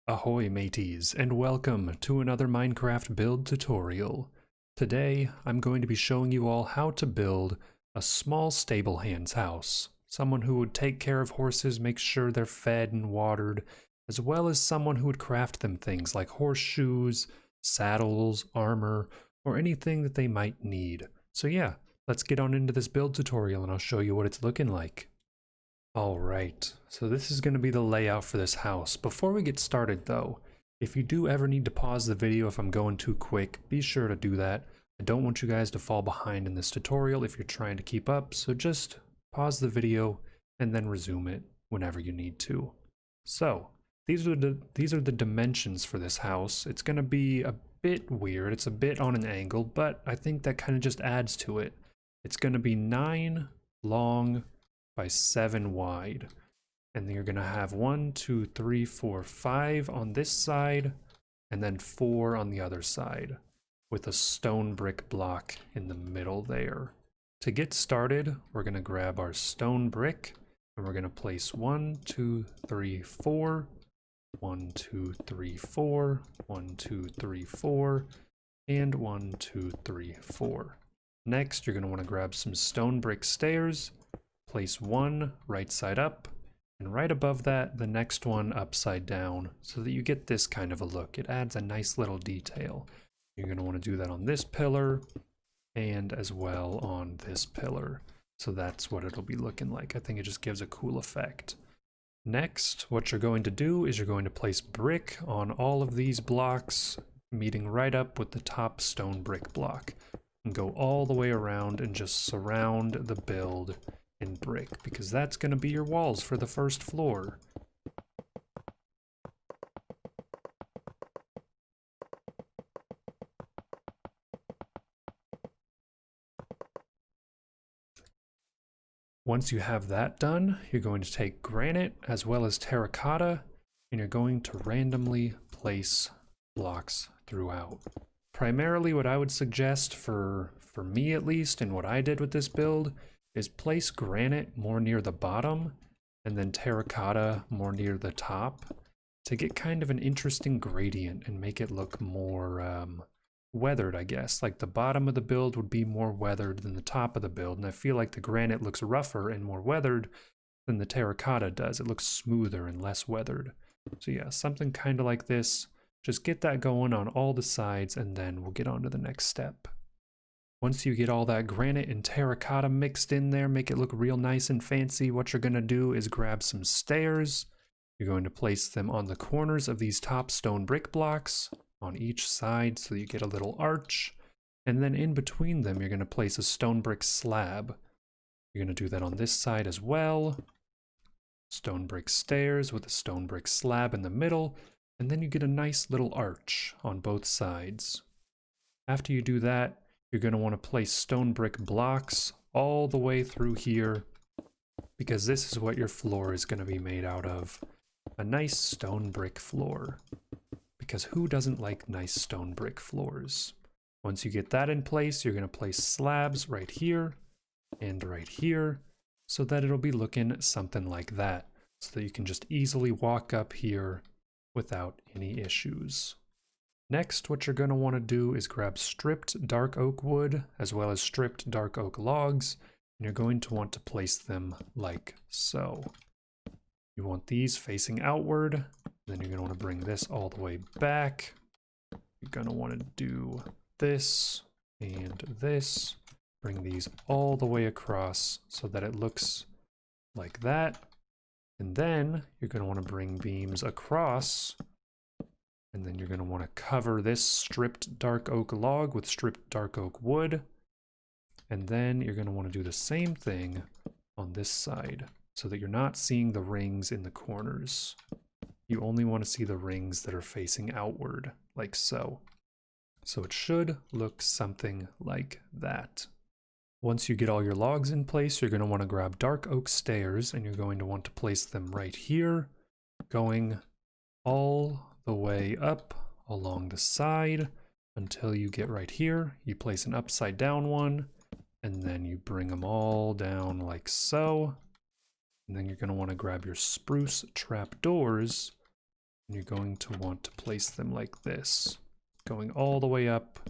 Ahoy mateys, and welcome to another Minecraft build tutorial. Today, I'm going to be showing you all how to build a small stable hand's house. Someone who would take care of horses, make sure they're fed and watered, as well as someone who would craft them things like horseshoes, saddles, armor, or anything that they might need. So yeah, let's get on into this build tutorial and I'll show you what it's looking like. Alright, so this is going to be the layout for this house. Before we get started though, if you do ever need to pause the video if I'm going too quick, be sure to do that. I don't want you guys to fall behind in this tutorial if you're trying to keep up, so just pause the video and then resume it whenever you need to. So, these are the dimensions for this house. It's going to be a bit weird, it's a bit on an angle, but I think that kind of just adds to it. It's going to be 9 long by 7 wide, and then you're gonna have 1, 2, 3, 4, 5 on this side and then 4 on the other side with a stone brick block in the middle there. To get started, we're gonna grab our stone brick and we're gonna place 1, 2, 3, 4, 1, 2, 3, 4, 1, 2, 3, 4, and 1, 2, 3, 4. Next, you're gonna want to grab some stone brick stairs. Place one right side up, and right above that, the next one upside down, so that you get this kind of a look. It adds a nice little detail. You're going to want to do that on this pillar, and as well on this pillar. So that's what it'll be looking like. I think it just gives a cool effect. Next, what you're going to do is you're going to place brick on all of these blocks, meeting right up with the top stone brick block. And go all the way around and just surround the build in brick, because that's going to be your walls for the first floor. Once you have that done, you're going to take granite as well as terracotta, and you're going to randomly place blocks throughout. Primarily what I would suggest for me at least, and what I did with this build, is place granite more near the bottom and then terracotta more near the top to get kind of an interesting gradient and make it look more weathered, I guess. Like the bottom of the build would be more weathered than the top of the build, and I feel like the granite looks rougher and more weathered than the terracotta does. It looks smoother and less weathered. So yeah, something kind of like this. Just get that going on all the sides and then we'll get on to the next step. Once you get all that granite and terracotta mixed in there, make it look real nice and fancy, what you're going to do is grab some stairs. You're going to place them on the corners of these top stone brick blocks on each side so you get a little arch. And then in between them, you're going to place a stone brick slab. You're going to do that on this side as well. Stone brick stairs with a stone brick slab in the middle. And then you get a nice little arch on both sides. After you do that, you're going to want to place stone brick blocks all the way through here, because this is what your floor is going to be made out of. A nice stone brick floor. Because who doesn't like nice stone brick floors? Once you get that in place, you're going to place slabs right here and right here, so that it'll be looking something like that, so that you can just easily walk up here without any issues. Next, what you're going to want to do is grab stripped dark oak wood as well as stripped dark oak logs, and you're going to want to place them like so. You want these facing outward, then you're going to want to bring this all the way back. You're going to want to do this and this. Bring these all the way across so that it looks like that. And then you're going to want to bring beams across. And then you're going to want to cover this stripped dark oak log with stripped dark oak wood. And then you're going to want to do the same thing on this side so that you're not seeing the rings in the corners. You only want to see the rings that are facing outward, like so. So it should look something like that. Once you get all your logs in place, you're going to want to grab dark oak stairs and you're going to want to place them right here, going all the way up along the side until you get right here. You place an upside down one and then you bring them all down like so. And then you're going to want to grab your spruce trap doors And you're going to want to place them like this, going all the way up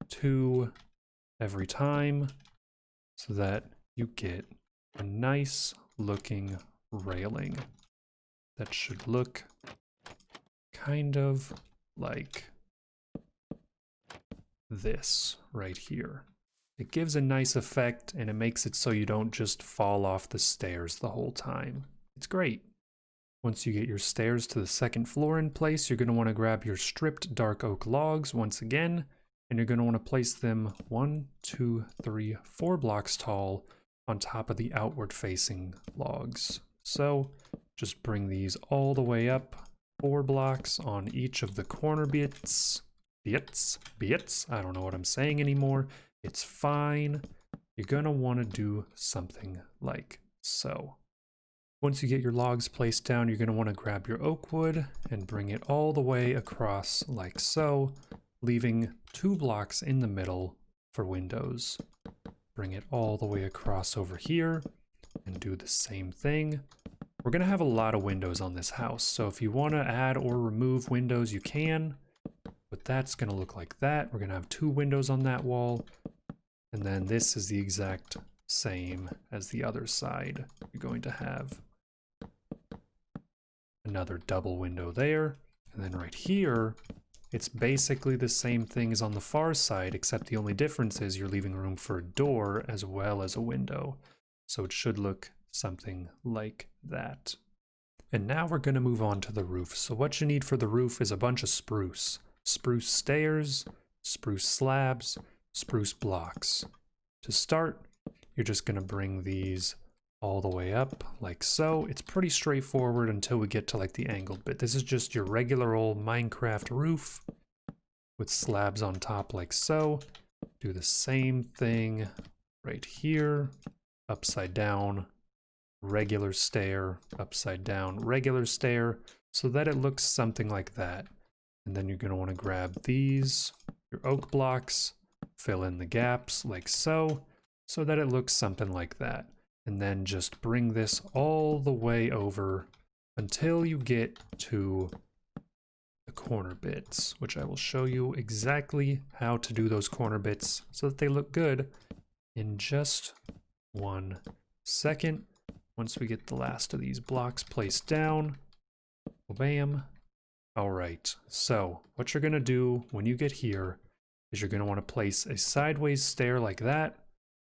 2 every time so that you get a nice looking railing that should look kind of like this right here. It gives a nice effect and it makes it so you don't just fall off the stairs the whole time. It's great. Once you get your stairs to the second floor in place, you're going to want to grab your stripped dark oak logs once again, and you're going to want to place them 1, 2, 3, 4 blocks tall on top of the outward facing logs. So just bring these all the way up, 4 blocks on each of the corner bits. I don't know what I'm saying anymore. It's fine. You're going to want to do something like so. Once you get your logs placed down, you're going to want to grab your oak wood and bring it all the way across like so, leaving 2 blocks in the middle for windows. Bring it all the way across over here and do the same thing. We're going to have a lot of windows on this house, so if you want to add or remove windows, you can, but that's going to look like that. We're going to have 2 windows on that wall, and then this is the exact same as the other side. You're going to have another double window there, and then right here, it's basically the same thing as on the far side, except the only difference is you're leaving room for a door as well as a window. So it should look something like that. And now we're going to move on to the roof. So what you need for the roof is a bunch of spruce. Spruce stairs, spruce slabs, spruce blocks. To start, you're just going to bring these all the way up like so. It's pretty straightforward until we get to like the angled bit. This is just your regular old Minecraft roof with slabs on top like so. Do the same thing right here, upside down, regular stair, upside down, regular stair, so that it looks something like that. And then you're going to want to grab these, your oak blocks, fill in the gaps like so that it looks something like that. And then just bring this all the way over until you get to the corner bits, which I will show you exactly how to do those corner bits so that they look good in just 1 second. Once we get the last of these blocks placed down, bam. All right, so what you're gonna do when you get here is you're gonna wanna place a sideways stair like that,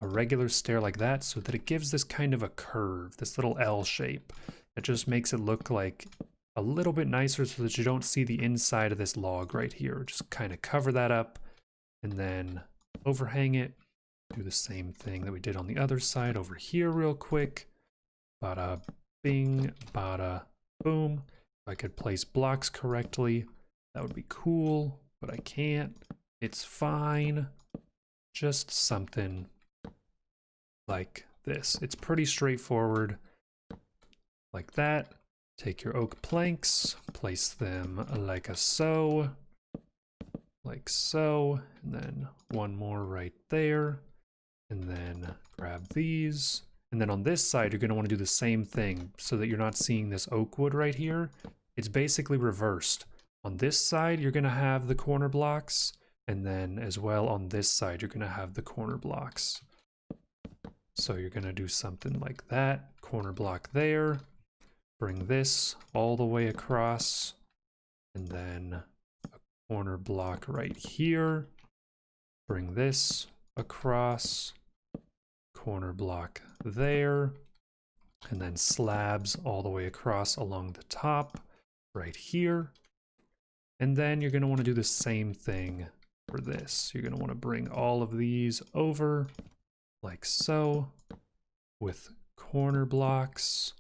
a regular stair like that, so that it gives this kind of a curve, this little L shape. It just makes it look like a little bit nicer so that you don't see the inside of this log right here. Just kind of cover that up and then overhang it. Do the same thing that we did on the other side over here real quick. Bada bing, bada boom. If I could place blocks correctly, that would be cool, but I can't. It's fine. Just something like this. It's pretty straightforward. Like that. Take your oak planks, place them like a so, like so, and then one more right there, and then grab these. And then on this side, you're going to want to do the same thing so that you're not seeing this oak wood right here. It's basically reversed. On this side, you're going to have the corner blocks, and then as well on this side, you're going to have the corner blocks. So you're going to do something like that, corner block there. Bring this all the way across, and then a corner block right here. Bring this across, corner block there, and then slabs all the way across along the top right here. And then you're going to want to do the same thing for this. You're going to want to bring all of these over like so with corner blocks.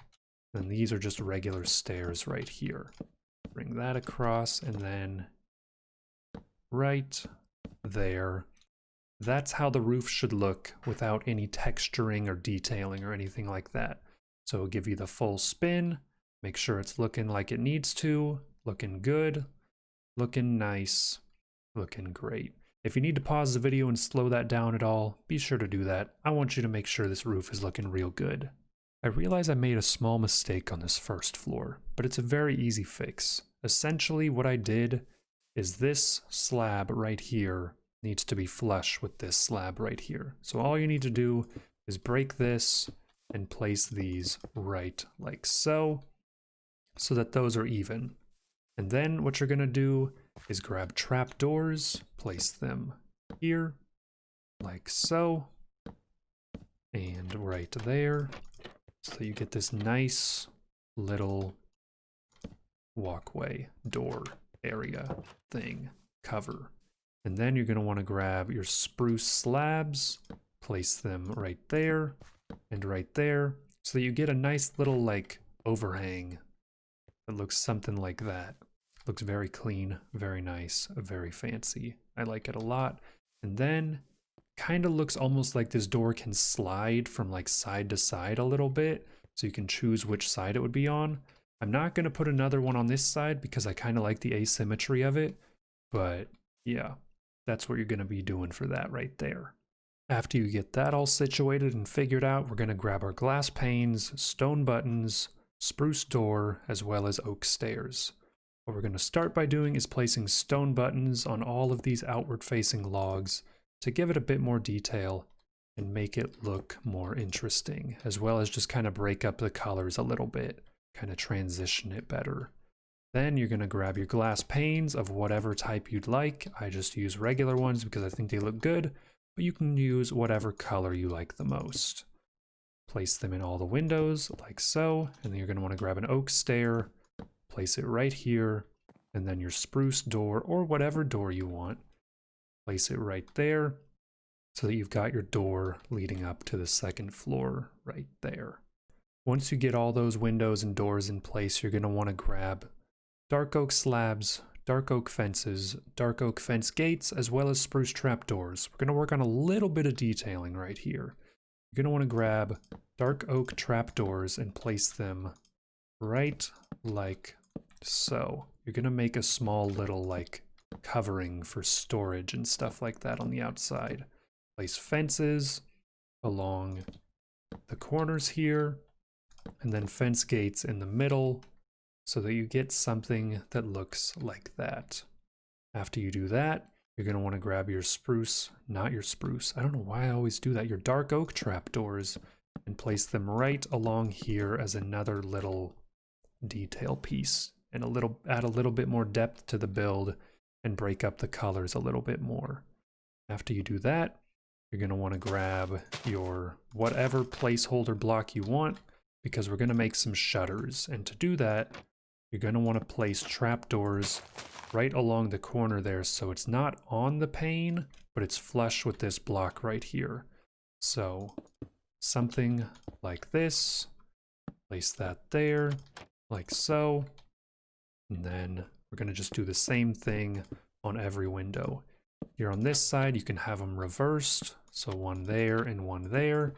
And these are just regular stairs right here. Bring that across and then right there. That's how the roof should look without any texturing or detailing or anything like that. So it'll give you the full spin, make sure it's looking like it needs to, looking good, looking nice, looking great. If you need to pause the video and slow that down at all, be sure to do that. I want you to make sure this roof is looking real good. I realize I made a small mistake on this first floor, but it's a very easy fix. essentially what I did is this slab right here needs to be flush with this slab right here. So all you need to do is break this and place these right like so that those are even. And then what you're gonna do is grab trapdoors, place them here like so, and right there, so that you get this nice little walkway door area thing cover. And then you're going to want to grab your spruce slabs, place them right there and right there, so that you get a nice little like overhang that looks something like that. Looks very clean, very nice, very fancy. I like it a lot. And then kind of looks almost like this door can slide from like side to side a little bit, so you can choose which side it would be on. I'm not going to put another one on this side because I kind of like the asymmetry of it, but yeah, that's what you're going to be doing for that right there. After you get that all situated and figured out, we're going to grab our glass panes, stone buttons, spruce door, as well as oak stairs. What we're going to start by doing is placing stone buttons on all of these outward facing logs to give it a bit more detail and make it look more interesting, as well as just kind of break up the colors a little bit, kind of transition it better. Then you're going to grab your glass panes of whatever type you'd like. I just use regular ones because I think they look good, but you can use whatever color you like the most. Place them in all the windows like so, and then you're going to want to grab an oak stair, place it right here, and then your spruce door or whatever door you want. Place it right there so that you've got your door leading up to the second floor right there. Once you get all those windows and doors in place, you're going to want to grab dark oak slabs, dark oak fences, dark oak fence gates, as well as spruce trapdoors. We're going to work on a little bit of detailing right here. You're going to want to grab dark oak trapdoors and place them right like so. You're going to make a small little like covering for storage and stuff like that on the outside. Place fences along the corners here, and then fence gates in the middle, so that you get something that looks like that. After you do that, you're going to want to grab your spruce, not your spruce, I don't know why I always do that, your dark oak trapdoors, and place them right along here as another little detail piece, and add a little bit more depth to the build and break up the colors a little bit more. After you do that, you're going to want to grab your whatever placeholder block you want, because we're going to make some shutters. And to do that, you're going to want to place trapdoors right along the corner there, so it's not on the pane, but it's flush with this block right here. So something like this, place that there, like so, and then we're going to just do the same thing on every window. Here on this side, you can have them reversed, so one there and one there,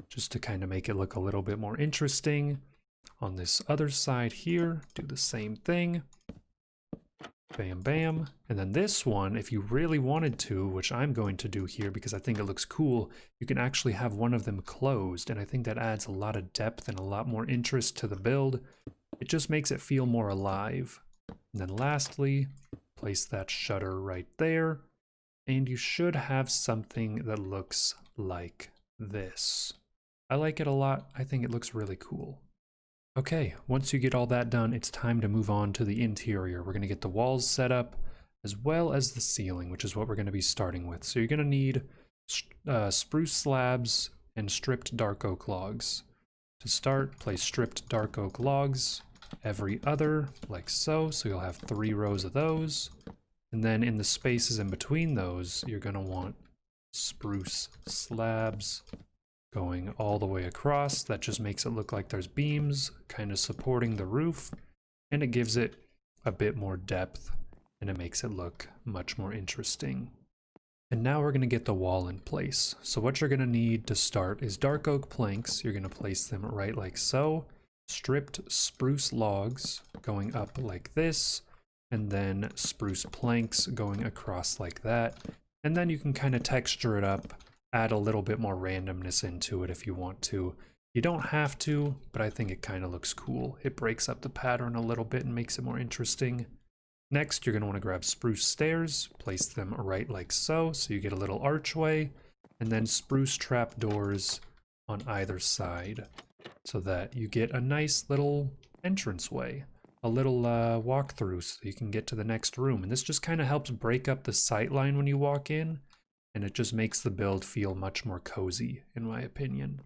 just to kind of make it look a little bit more interesting. On this other side here, do the same thing. Bam, bam. And then this one, if you really wanted to, which I'm going to do here because I think it looks cool, you can actually have one of them closed, and I think that adds a lot of depth and a lot more interest to the build. It just makes it feel more alive. And then lastly, place that shutter right there, and you should have something that looks like this. I like it a lot. I think it looks really cool. Okay, once you get all that done, it's time to move on to the interior. We're going to get the walls set up as well as the ceiling, which is what we're going to be starting with. So you're going to need spruce slabs and stripped dark oak logs. To start, place stripped dark oak logs every other, like so. So you'll have 3 rows of those. And then in the spaces in between those, you're going to want spruce slabs going all the way across. That just makes it look like there's beams kind of supporting the roof, and it gives it a bit more depth, and it makes it look much more interesting. And now we're going to get the wall in place. So what you're going to need to start is dark oak planks. You're going to place them right like so, stripped spruce logs going up like this, and then spruce planks going across like that. And then you can kind of texture it up, add a little bit more randomness into it if you want to. You don't have to, but I think it kind of looks cool. It breaks up the pattern a little bit and makes it more interesting. Next, you're going to want to grab spruce stairs, place them right like so you get a little archway, and then spruce trapdoors on either side so that you get a nice little entranceway, a little walkthrough so you can get to the next room. And this just kind of helps break up the sightline when you walk in, and it just makes the build feel much more cozy, in my opinion.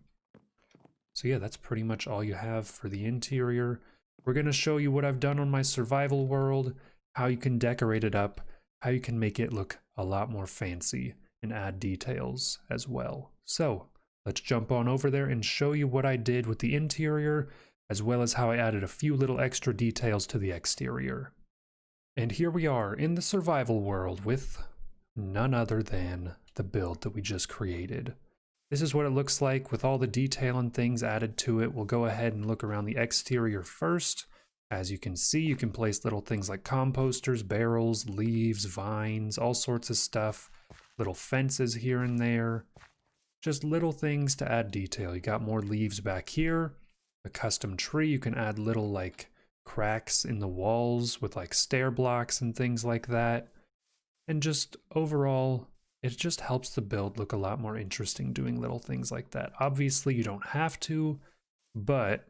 So yeah, that's pretty much all you have for the interior. We're going to show you what I've done on my survival world, how you can decorate it up, how you can make it look a lot more fancy and add details as well. So let's jump on over there and show you what I did with the interior, as well as how I added a few little extra details to the exterior. And here we are in the survival world with none other than the build that we just created. This is what it looks like with all the detail and things added to it. We'll go ahead and look around the exterior first. As you can see, you can place little things like composters, barrels, leaves, vines, all sorts of stuff. Little fences here and there. Just little things to add detail. You got more leaves back here. A custom tree. You can add little like cracks in the walls with like stair blocks and things like that. And just overall, it just helps the build look a lot more interesting doing little things like that. Obviously, you don't have to, but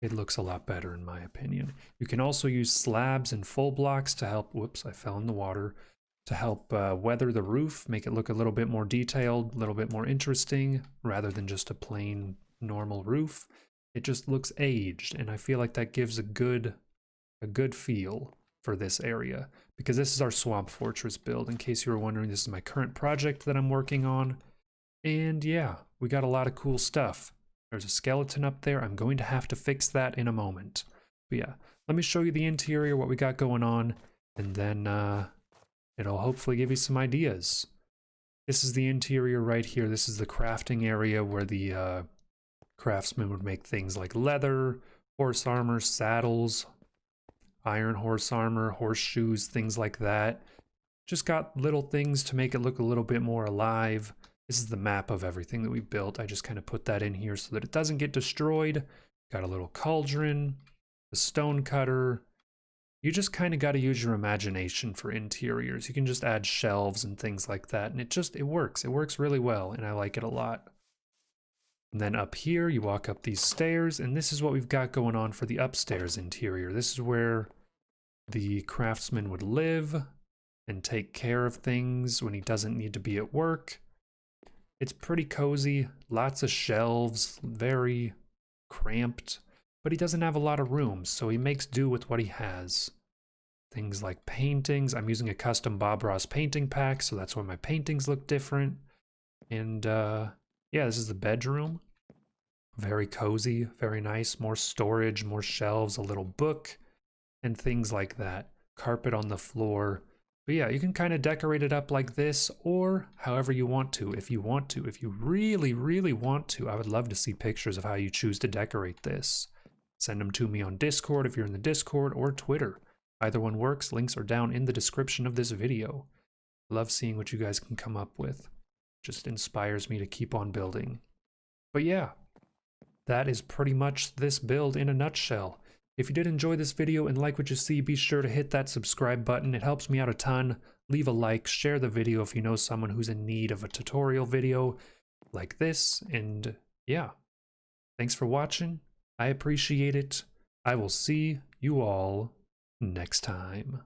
it looks a lot better in my opinion. You can also use slabs and full blocks to help, whoops, I fell in the water, to help weather the roof, make it look a little bit more detailed, a little bit more interesting, rather than just a plain normal roof. It just looks aged, and I feel like that gives a good feel for this area, because this is our Swamp Fortress build. In case you were wondering, this is my current project that I'm working on. And yeah, we got a lot of cool stuff. There's a skeleton up there. I'm going to have to fix that in a moment. But yeah, let me show you the interior, what we got going on, and then it'll hopefully give you some ideas. This is the interior right here. This is the crafting area where the craftsman would make things like leather, horse armor, saddles, iron horse armor, horseshoes, things like that. Just got little things to make it look a little bit more alive. This is the map of everything that we built. I just kind of put that in here so that it doesn't get destroyed. Got a little cauldron, a stone cutter. You just kind of got to use your imagination for interiors. You can just add shelves and things like that, and it works. It works really well, and I like it a lot. And then up here, you walk up these stairs, and this is what we've got going on for the upstairs interior. This is where the craftsman would live and take care of things when he doesn't need to be at work. It's pretty cozy, lots of shelves, very cramped, but he doesn't have a lot of room, so he makes do with what he has. Things like paintings. I'm using a custom Bob Ross painting pack, so that's why my paintings look different. And yeah, this is the bedroom. Very cozy, very nice. More storage, more shelves, a little book, and things like that. Carpet on the floor. But yeah, you can kind of decorate it up like this, or however you want to. If you really, really want to, I would love to see pictures of how you choose to decorate this. Send them to me on Discord if you're in the Discord, or Twitter. Either one works. Links are down in the description of this video. Love seeing what you guys can come up with. Just inspires me to keep on building. But yeah, that is pretty much this build in a nutshell. If you did enjoy this video and like what you see, be sure to hit that subscribe button. It helps me out a ton. Leave a like, share the video if you know someone who's in need of a tutorial video like this. And yeah, thanks for watching. I appreciate it. I will see you all next time.